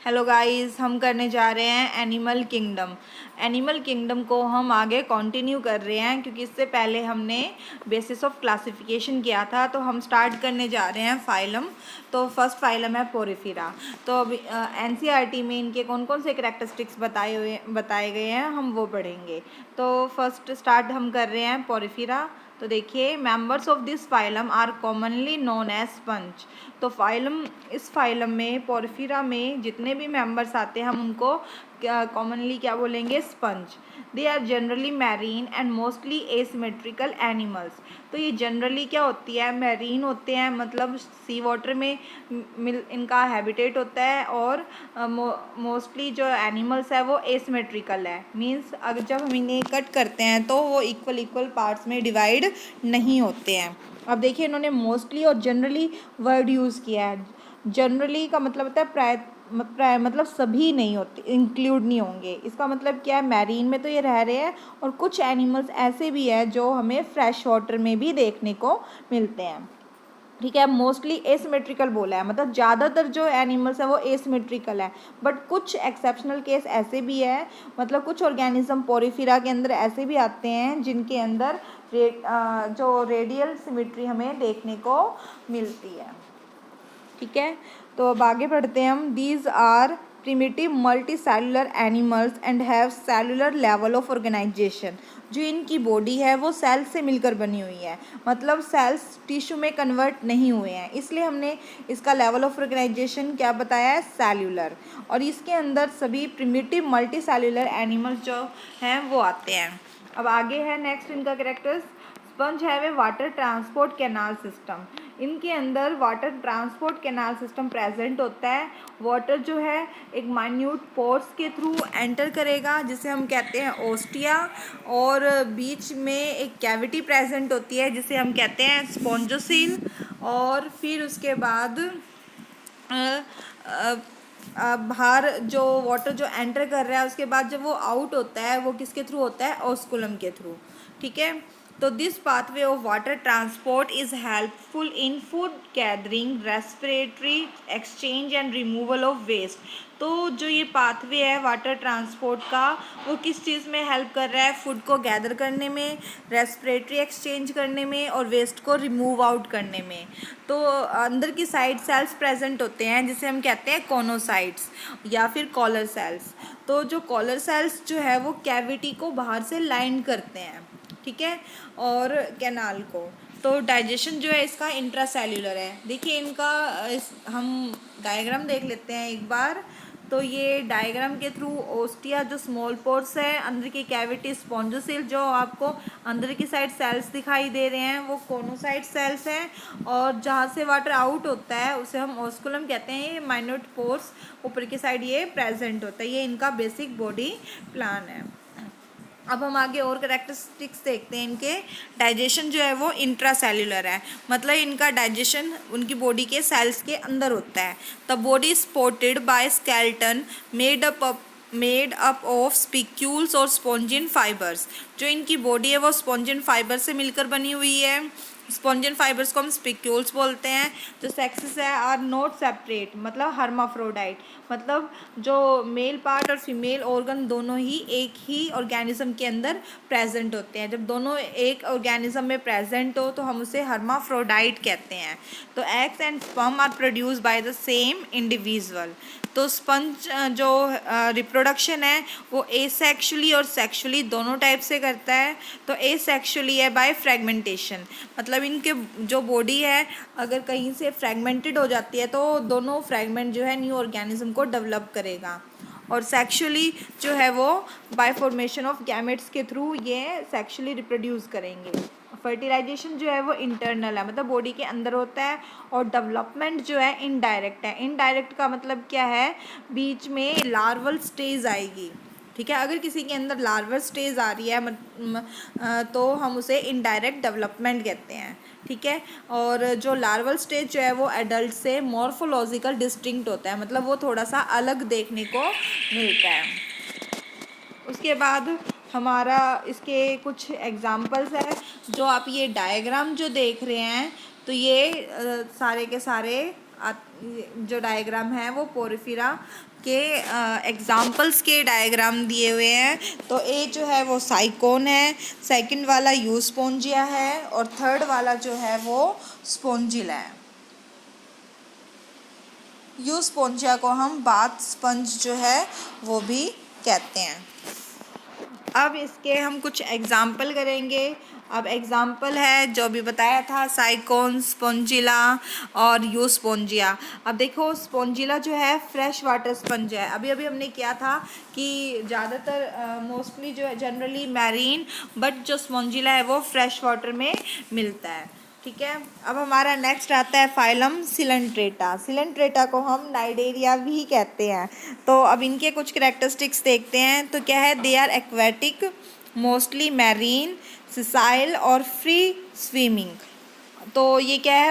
Hello guys, हम करने जा रहे हैं एनिमल किंगडम। एनिमल किंगडम को हम आगे कंटिन्यू कर रहे हैं क्योंकि इससे पहले हमने बेसिस ऑफ क्लासिफिकेशन किया था। तो हम स्टार्ट करने जा रहे हैं फाइलम। तो फर्स्ट फाइलम है पोरिफेरा। तो अभी एनसीईआरटी में इनके कौन कौन से कैरेक्टरिस्टिक्स बताए गए हैं हम वो पढ़ेंगे। तो फर्स्ट स्टार्ट हम कर रहे हैं पोरिफेरा। तो देखिए, members of this phylum are commonly known as sponge. तो इस फाइलम में पोरफिरा में जितने भी मेंबर्स आते हैं हम उनको कॉमनली क्या बोलेंगे? Sponge. They are generally marine and mostly asymmetrical animals. तो ये जनरली क्या होती है? मैरीन होते हैं, मतलब सी वाटर में इनका हैबिटेट होता है। और मोस्टली जो एनिमल्स है वो एसिमेट्रिकल है, मीन्स अगर जब हम इन्हें कट करते हैं तो वो इक्वल पार्ट्स में डिवाइड नहीं होते हैं। अब देखिए, इन्होंने मोस्टली और जनरली वर्ड यूज़ किया है। जनरली का मतलब होता है प्राय मतलब सभी नहीं होते, इंक्लूड नहीं होंगे। इसका मतलब क्या है? मैरीन में तो ये रह रहे हैं और कुछ एनिमल्स ऐसे भी हैं जो हमें फ्रेश वाटर में भी देखने को मिलते हैं। ठीक है, मोस्टली एसिमेट्रिकल बोला है, मतलब ज़्यादातर जो एनिमल्स हैं वो एसिमेट्रिकल है। बट कुछ एक्सेप्शनल केस ऐसे भी है, मतलब कुछ ऑर्गेनिज्म पोरिफेरा के अंदर ऐसे भी आते हैं जिनके अंदर जो रेडियल सिमेट्री हमें देखने को मिलती है। ठीक है, तो अब आगे बढ़ते हैं हम। These are primitive multicellular animals and have cellular level of organisation. जो इनकी बॉडी है वो सेल्स से मिलकर बनी हुई है, मतलब सेल्स टिश्यू में कन्वर्ट नहीं हुए हैं, इसलिए हमने इसका लेवल ऑफ ऑर्गेनाइजेशन क्या बताया है? सेल्युलर। और इसके अंदर सभी प्रिमिटिव मल्टी सेलुलर एनिमल्स जो हैं वो आते हैं। अब आगे है नेक्स्ट इनका characters. Sponge have a water transport canal system. इनके अंदर water transport canal system present होता है। वाटर जो है एक माइन्यूट पोर्स के थ्रू एंटर करेगा जिसे हम कहते हैं ओस्टिया, और बीच में एक कैविटी प्रेजेंट होती है जिसे हम कहते हैं स्पॉन्जोसील। और फिर उसके बाद बाहर जो वाटर जो एंटर कर रहा है उसके बाद जब वो आउट होता है वो किसके थ्रू होता है? ऑस्कुलम के थ्रू। ठीक है, तो this pathway of water transport is helpful in food gathering, respiratory exchange and removal of waste. तो जो ये पाथवे है वाटर ट्रांसपोर्ट का वो किस चीज़ में हेल्प कर रहा है? फूड को गैदर करने में, रेस्पिरेटरी एक्सचेंज करने में और वेस्ट को रिमूव आउट करने में। तो अंदर की साइड सेल्स प्रेजेंट होते हैं जिसे हम कहते हैं कोनोसाइट्स या फिर कॉलर सेल्स। तो जो कॉलर सेल्स जो है वो कैविटी को बाहर से लाइन करते हैं, ठीक है, और कैनाल को। तो डाइजेशन जो है इसका इंट्रासेल्यूलर है। देखिए इनका हम डायग्राम देख लेते हैं एक बार। तो ये डायग्राम के थ्रू ओस्टिया जो स्मॉल पोर्स है, अंदर की कैविटी स्पॉन्जोसिल, जो आपको अंदर की साइड सेल्स दिखाई दे रहे हैं वो कोनोसाइट सेल्स हैं। और जहाँ से वाटर आउट होता है उसे हम ऑस्कुलम कहते हैं। ये माइन्यूट पोर्स ऊपर की साइड ये प्रेजेंट होता है। ये इनका बेसिक बॉडी प्लान है। अब हम आगे और करेक्टरिस्टिक्स देखते हैं इनके। डाइजेशन जो है वो इंट्रासेल्युलर है, मतलब इनका डाइजेशन उनकी बॉडी के सेल्स के अंदर होता है। The body supported by skeleton made up of spicules और स्पॉन्जिन फाइबर्स। जो इनकी बॉडी है वो स्पॉन्जिन फाइबर से मिलकर बनी हुई है। स्पॉन्जिन फाइबर्स को हम स्पिक्यूल्स बोलते हैं। जो सेक्सेस है आर नॉट सेपरेट, मतलब हर्माफ्रोडाइट, मतलब जो मेल पार्ट और फीमेल ऑर्गन दोनों ही एक ही ऑर्गेनिज्म के अंदर प्रेजेंट होते हैं। जब दोनों एक ऑर्गेनिज्म में प्रेजेंट हो तो हम उसे हर्माफ्रोडाइट कहते हैं। तो eggs and sperm are produce by the same individual. तो स्पंज जो रिप्रोडक्शन है वो एसेक्सुअली और सेक्सुअली दोनों टाइप से करता है। तो एसेक्सुअली है बाय फ्रेगमेंटेशन, मतलब इनके जो बॉडी है अगर कहीं से फ्रेगमेंटेड हो जाती है तो दोनों फ्रेगमेंट जो है न्यू ऑर्गेनिज्म को डेवलप करेगा। और सेक्सुअली जो है वो बाय फॉर्मेशन ऑफ गैमेट्स के थ्रू ये सेक्सुअली रिप्रोड्यूस करेंगे। फर्टिलाइजेशन जो है वो इंटरनल है, मतलब बॉडी के अंदर होता है। और डेवलपमेंट जो है इनडायरेक्ट है। इनडायरेक्ट का मतलब क्या है? बीच में लार्वल स्टेज आएगी, ठीक है। अगर किसी के अंदर लार्वल स्टेज आ रही है तो हम उसे इनडायरेक्ट डेवलपमेंट कहते हैं, ठीक है। और जो लार्वल स्टेज जो है वो एडल्ट से मॉर्फोलॉजिकल डिस्टिंक्ट होता है, मतलब वो थोड़ा सा अलग देखने को मिलता है। उसके बाद हमारा इसके कुछ एग्जाम्पल्स है। जो आप ये डायग्राम जो देख रहे हैं तो ये सारे के सारे जो डायग्राम है वो पोरफिरा के एग्जाम्पल्स के डायग्राम दिए हुए हैं। तो ए जो है वो साइकोन है, सेकंड वाला यूस्पोंजिया है और थर्ड वाला जो है वो स्पोंजिला है। यूस्पोंजिया को हम बाथ स्पंज जो है वो भी कहते हैं। अब इसके हम कुछ एग्जाम्पल करेंगे। अब एग्जाम्पल है जो अभी बताया था, साइकोन, स्पोंजिला और यूस्पोंजिया। अब देखो स्पोंजिला जो है फ्रेश वाटर स्पंज है। अभी अभी हमने किया था कि ज़्यादातर मोस्टली जो है जनरली मैरीन, बट जो स्पोंजिला है वो फ्रेश वाटर में मिलता है। ठीक है, अब हमारा नेक्स्ट आता है फाइलम सिलेंट्रेटा। सिलेंट्रेटा को हम नाइडेरिया भी कहते हैं। तो अब इनके कुछ कैरेक्टरिस्टिक्स देखते हैं। तो क्या है, they are aquatic, mostly marine, sessile और फ्री स्विमिंग। तो ये क्या है,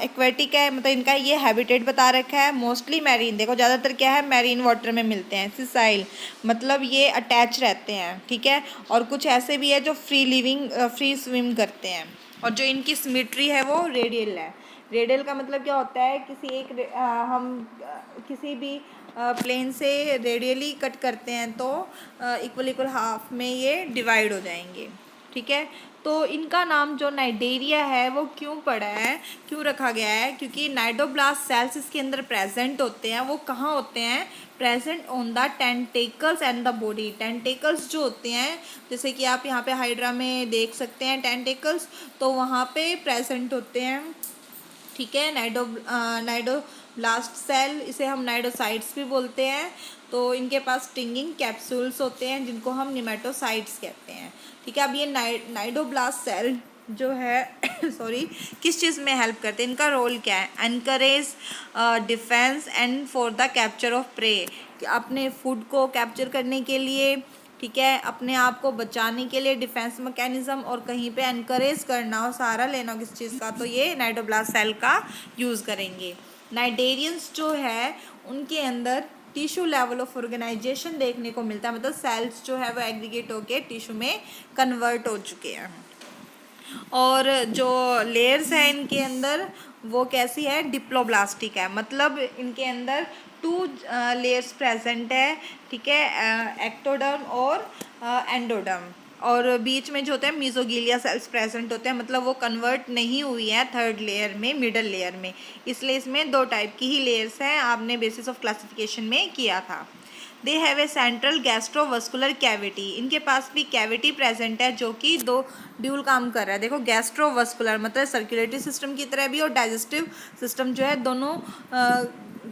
एक्वेटिक है, मतलब इनका ये हैबिटेट बता रखा है। मोस्टली मैरीन, देखो ज़्यादातर क्या है मैरीन वाटर में मिलते हैं। सिसाइल मतलब ये अटैच रहते हैं। ठीक है, और कुछ ऐसे भी है जो फ्री स्विम करते हैं। और जो इनकी सिमेट्री है वो रेडियल है। रेडियल का मतलब क्या होता है, किसी भी प्लेन से रेडियली कट करते हैं तो इक्वल इक्वल हाफ में ये डिवाइड हो जाएंगे। ठीक है, तो इनका नाम जो नाइडेरिया है वो क्यों पड़ा है, क्यों रखा गया है, क्योंकि नाइडोब्लास्ट सेल्स इसके अंदर प्रेजेंट होते हैं। वो कहाँ होते हैं, present on the tentacles and the body. Tentacles जो होते हैं, जैसे कि आप यहाँ पे हाइड्रा में देख सकते हैं टेंटेकल्स, तो वहाँ पे प्रेजेंट होते हैं। ठीक है, नाइडोब्लास्ट सेल, इसे हम नाइडोसाइट्स भी बोलते हैं। तो इनके पास स्टिंगिंग कैप्सूल्स होते हैं जिनको हम निमेटोसाइट्स कहते हैं। ठीक है, अब ये नाइडोब्लास्ट सेल जो है सॉरी, किस चीज़ में हेल्प करते हैं, इनका रोल क्या है, anchorage defence and for the capture of prey, अपने फूड को कैप्चर करने के लिए। ठीक है, अपने आप को बचाने के लिए डिफेंस मैकेनिज्म, और कहीं पे एनकरेज करना हो, सहारा लेना हो किस चीज़ का, तो ये नाइडोब्लास्ट सेल का यूज़ करेंगे। नाइडेरियंस जो है उनके अंदर टिश्यू लेवल ऑफ ऑर्गेनाइजेशन देखने को मिलता है, मतलब सेल्स जो है वो एग्रीगेट होके टिश्यू में कन्वर्ट हो चुके हैं। और जो लेयर्स है इनके अंदर वो कैसी है, डिप्लोब्लास्टिक है, मतलब इनके अंदर 2 लेयर्स प्रेजेंट है। ठीक है, एक्टोडर्म और एंडोडर्म, और बीच में जो होता है मीजोगिलिया सेल्स प्रेजेंट होते हैं, मतलब वो कन्वर्ट नहीं हुई है थर्ड लेयर में, मिडल लेयर में, इसलिए इसमें 2 टाइप की ही लेयर्स हैं, आपने बेसिस ऑफ क्लासिफिकेशन में किया था। They have a central gastrovascular cavity, इनके पास भी कैविटी प्रेजेंट है जो कि 2 ड्यूल काम कर रहा है। देखो गैस्ट्रोवस्कुलर मतलब सर्कुलेटरी सिस्टम की तरह भी, और डाइजेस्टिव सिस्टम जो है दोनों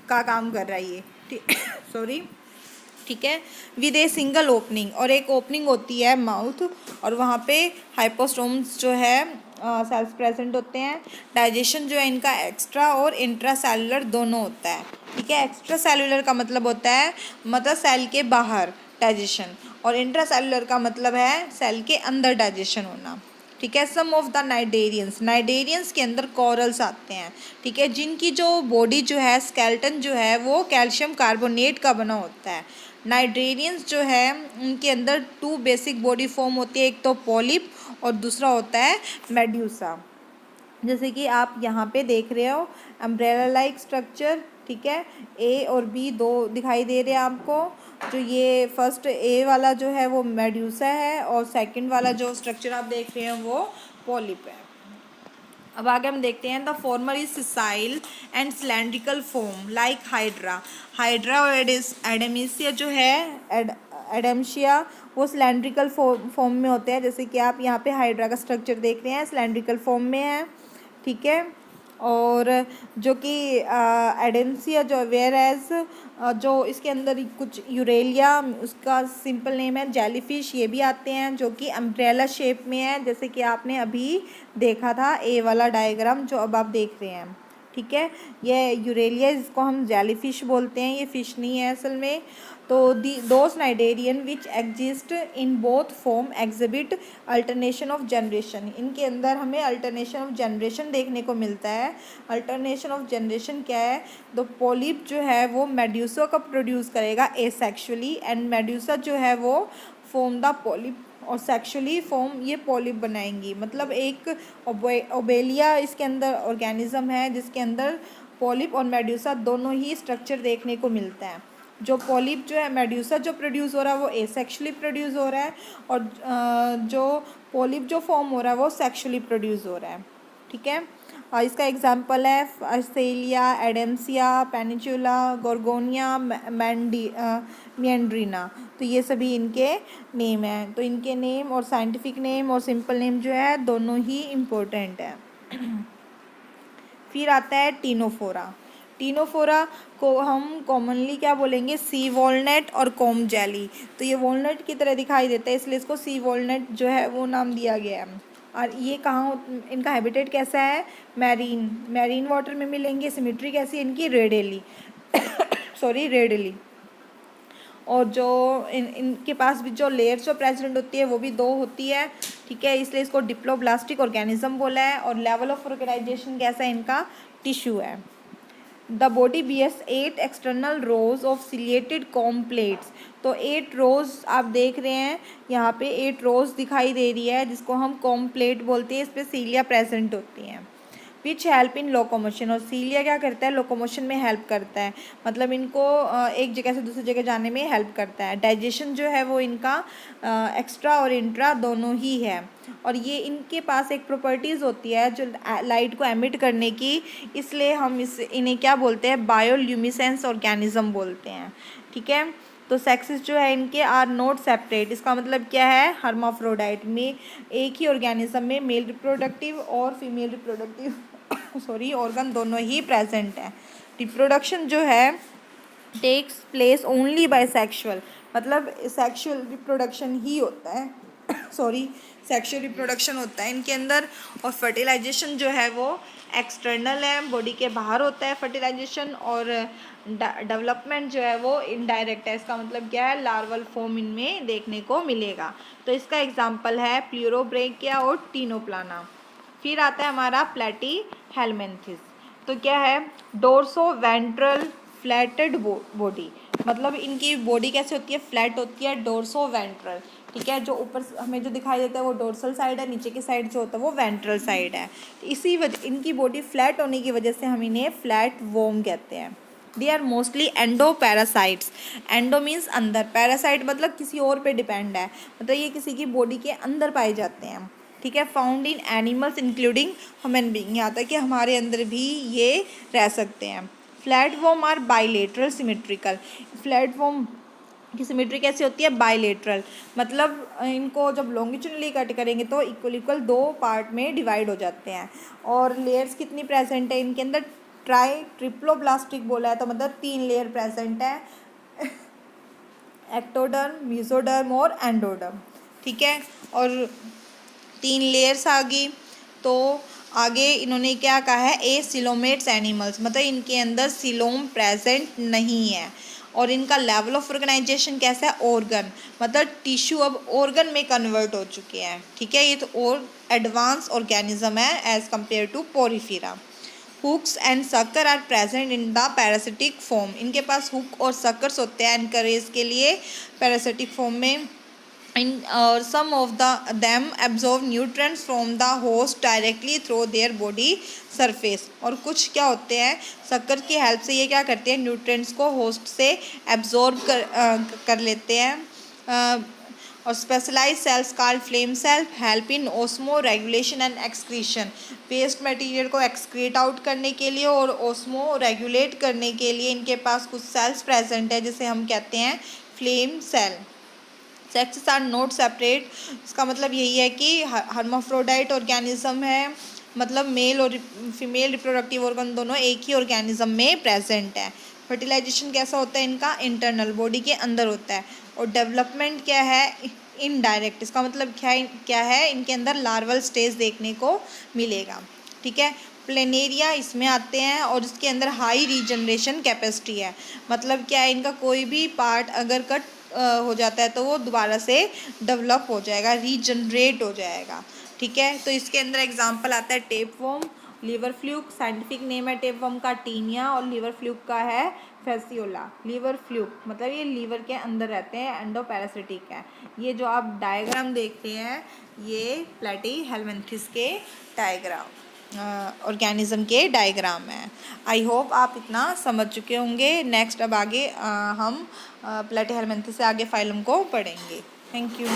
का काम कर रहा है ये। ठीक सॉरी ठीक है, विद ए सिंगल ओपनिंग, और एक ओपनिंग होती है माउथ, और वहाँ पे हाइपोस्टोम्स जो है सेल्स प्रेजेंट होते हैं। डाइजेशन जो है इनका एक्स्ट्रा और इंट्रा सेलुलर दोनों होता है। ठीक है, एक्स्ट्रा सेलुलर का मतलब होता है मतलब सेल के बाहर डाइजेशन, और इंट्रा सेलुलर का मतलब है सेल के अंदर डाइजेशन होना। ठीक है, सम ऑफ द नाइडेरियंस के अंदर कॉरल्स आते हैं। ठीक है, जिनकी जो बॉडी जो है, स्केलेटन जो है वो कैल्शियम कार्बोनेट का बना होता है। नाइडेरियंस जो है उनके अंदर 2 बेसिक बॉडी फॉर्म होती है, एक तो पॉलिप और दूसरा होता है मेड्यूसा। जैसे कि आप यहाँ पे देख रहे हो अम्ब्रेला लाइक स्ट्रक्चर। ठीक है, ए और बी 2 दिखाई दे रहे हैं आपको। जो ये फर्स्ट ए वाला जो है वो मेड्यूसा है, और सेकंड वाला जो स्ट्रक्चर आप देख रहे हैं वो पॉलिप है। अब आगे हम देखते हैं, the former is sessile and cylindrical form like hydra और एडेमिसिया जो है एडेमशिया वो सिलेंड्रिकल फॉर्म में होते हैं। जैसे कि आप यहाँ पे हाइड्रा का स्ट्रक्चर देख रहे हैं, सिलेंड्रिकल फॉर्म में है। ठीक है, और जो कि एडेंसिया जो वेयर एज जो इसके अंदर कुछ यूरेलिया, उसका सिंपल नेम है जेलीफिश, ये भी आते हैं जो कि अम्ब्रेला शेप में है, जैसे कि आपने अभी देखा था ए वाला डायग्राम जो अब आप देख रहे हैं। ठीक है, ये यूरेलिया, इसको हम जेलीफिश बोलते हैं, ये फिश नहीं है असल में। तो those cnidarian which exist in both form exhibit alternation of generation, इनके अंदर हमें अल्टरनेशन ऑफ जनरेशन देखने को मिलता है। अल्टरनेशन ऑफ जनरेशन क्या है, तो पॉलिप जो है वो मेड्यूसा का प्रोड्यूस करेगा एसेक्सुअली, एंड मेड्यूसा जो है वो फॉर्म द पॉलिप, और सेक्सुअली फॉर्म ये पॉलिप बनाएंगी। मतलब एक ओबेलिया इसके अंदर ऑर्गेनिज्म है जिसके अंदर पॉलिप और मेड्यूसा दोनों ही स्ट्रक्चर देखने को मिलता है। जो पॉलिप जो है, मेड्यूसा जो प्रोड्यूस हो रहा है वो एसेक्सुअली प्रोड्यूस हो रहा है, और जो पॉलिप जो फॉर्म हो रहा है वो सेक्सुअली प्रोड्यूस हो रहा है। ठीक है, और इसका एग्जांपल है अस्टेलिया, एडेम्सिया, पेनिचुला, गोर्गोनिया, मैंड्रीना। तो ये सभी इनके नेम हैं। तो इनके नेम और साइंटिफिक नेम और सिंपल नेम जो है दोनों ही इम्पोर्टेंट है। फिर आता है टीनोफोरा। टीनोफोरा को हम कॉमनली क्या बोलेंगे, सी वॉलनट और कॉम जेली। तो ये वॉलनट की तरह दिखाई देता है, इसलिए इसको सी वॉलनट जो है वो नाम दिया गया है। और ये कहाँ, इनका हैबिटेट कैसा है, मैरीन वाटर में मिलेंगे। सिमेट्री कैसी है इनकी, रेडियली सॉरी रेडियली। और जो इनके पास भी जो लेयर्स जो प्रेजेंट होती है वो भी 2 होती है। ठीक है, इसलिए इसको डिप्लोब्लास्टिक ऑर्गेनिज्म बोला है। और लेवल ऑफ ऑर्गेनाइजेशन कैसा है इनका, टिश्यू है। The body bears 8 external rows of ciliated comb plates. तो 8 रोज आप देख रहे हैं यहाँ पे, 8 रोज दिखाई दे रही है जिसको हम कॉम प्लेट बोलते हैं। इस पर सीलिया प्रेजेंट होती हैं। Which help in locomotion. और सीलिया क्या करता है, लोकोमोशन में हेल्प करता है, मतलब इनको एक जगह से दूसरी जगह जाने में हेल्प करता है। डाइजेशन जो है वो इनका एक्स्ट्रा और इंट्रा दोनों ही है। और ये इनके पास एक प्रॉपर्टीज़ होती है जो लाइट को एमिट करने की, इसलिए हम इन्हें क्या बोलते हैं, बायोल्यूमिसेंस ऑर्गेनिज्म बोलते हैं। ठीक है, तो सेक्सेस जो है इनके आर नॉट सेपरेट। इसका मतलब क्या है, हर्माफ्रोडाइट में एक ही ऑर्गेनिज्म में मेल रिप्रोडक्टिव और फीमेल रिप्रोडक्टिव ऑर्गन दोनों ही प्रेजेंट है। रिप्रोडक्शन जो है takes place only by sexual, मतलब सेक्सुअल रिप्रोडक्शन ही होता है सेक्सुअल रिप्रोडक्शन होता है इनके अंदर। और फर्टिलाइजेशन जो है वो एक्सटर्नल है, बॉडी के बाहर होता है फर्टिलाइजेशन। और डेवलपमेंट जो है वो इनडायरेक्ट है। इसका मतलब क्या है, लार्वल फॉर्म इनमें देखने को मिलेगा। तो इसका एग्जांपल है प्लूरोब्रेकिया और टीनोप्लाना। फिर आता है हमारा प्लेटी हेलमेंथिस। तो क्या है, डोर्सो वेंट्रल फ्लैटेड बॉडी, मतलब इनकी बॉडी कैसे होती है, फ्लैट होती है, डोर्सो वेंट्रल। ठीक है, जो ऊपर हमें जो दिखाई देता है वो डोर्सल साइड है, नीचे की साइड जो होता है वो वेंट्रल साइड है। तो इसी वजह इनकी बॉडी फ्लैट होने की वजह से हम इन्हें फ्लैट वॉर्म कहते हैं। They are mostly endoparasites. Endo means अंदर, पैरासाइट मतलब किसी और पे डिपेंड है, मतलब ये किसी की बॉडी के अंदर पाए जाते हैं। ठीक है, found in animals including human being, यहाँ तक कि हमारे अंदर भी ये रह सकते हैं। Flatworm are bilateral symmetrical. Flatworm की सिमेट्री कैसी होती है, बाइलेटरल, मतलब इनको जब लॉन्गिट्यूडनली कट करेंगे तो इक्वल 2 पार्ट में डिवाइड हो जाते हैं। और लेयर्स कितनी प्रेजेंट है इनके अंदर, ट्रिप्लोब्लास्टिक बोला है तो मतलब 3 लेयर प्रेजेंट है, एक्टोडर्म, मेसोडर्म और एंडोडर्म। ठीक है, और 3 लेयर्स आ गई। तो आगे इन्होंने क्या कहा है, ए सिलोमेट्स एनिमल्स, मतलब इनके अंदर सिलोम प्रेजेंट नहीं है। और इनका लेवल ऑफ ऑर्गेनाइजेशन कैसा है, ऑर्गन, मतलब टिश्यू अब ऑर्गन में कन्वर्ट हो चुके हैं। ठीक है, ये तो और एडवांस ऑर्गेनिज्म है as compare to Porifera. Hooks and sucker are present in the parasitic form. इनके पास हुक और सकर्स होते हैं एनकरेज के लिए पैरासिटिक फॉर्म में। in some of them absorb nutrients from the host directly through their body surface। और कुछ क्या होते हैं, शक्कर की हेल्प से ये क्या करते हैं, न्यूट्रिएंट्स को होस्ट से एब्जॉर्ब कर लेते हैं। और specialise cells called flame cell help in osmoregulation and excretion. Waste material को एक्सक्रीट आउट करने के लिए और ओस्मो रेगुलेट करने के लिए इनके पास कुछ सेल्स प्रेजेंट है जिसे हम कहते हैं flame cell. Sexes are not separate, इसका मतलब यही है कि हर्माफ्रोडाइट ऑर्गेनिज्म है, मतलब मेल और फीमेल रिप्रोडक्टिव ऑर्गन दोनों एक ही ऑर्गेनिज्म में प्रेजेंट है। फर्टिलाइजेशन कैसा होता है इनका, इंटरनल, बॉडी के अंदर होता है। और डेवलपमेंट क्या है, इनडायरेक्ट, इसका मतलब क्या है इनके अंदर लार्वल स्टेज देखने को मिलेगा। ठीक है, प्लेनेरिया इसमें आते हैं और इसके अंदर हाई रीजनरेशन कैपेसिटी है, मतलब क्या है, इनका कोई भी पार्ट अगर कट हो जाता है तो वो दोबारा से डेवलप हो जाएगा, रीजनरेट हो जाएगा। ठीक है, तो इसके अंदर एग्जांपल आता है tapeworm, liver fluke, scientific name है टेपवर्म का टीनिया और लीवर फ्लूक का है फेसियोला। लीवर फ्लूक मतलब ये लीवर के अंदर रहते हैं, एंडोपैरासिटिक है। ये जो आप डायग्राम देखते हैं ये प्लेटी हेलमिंथेस के डायग्राम। ऑर्गेनिज्म के डायग्राम है। आई होप आप इतना समझ चुके होंगे। नेक्स्ट अब आगे हम प्लेटीहेल्मिन्थस से आगे फाइलम को पढ़ेंगे। Thank you.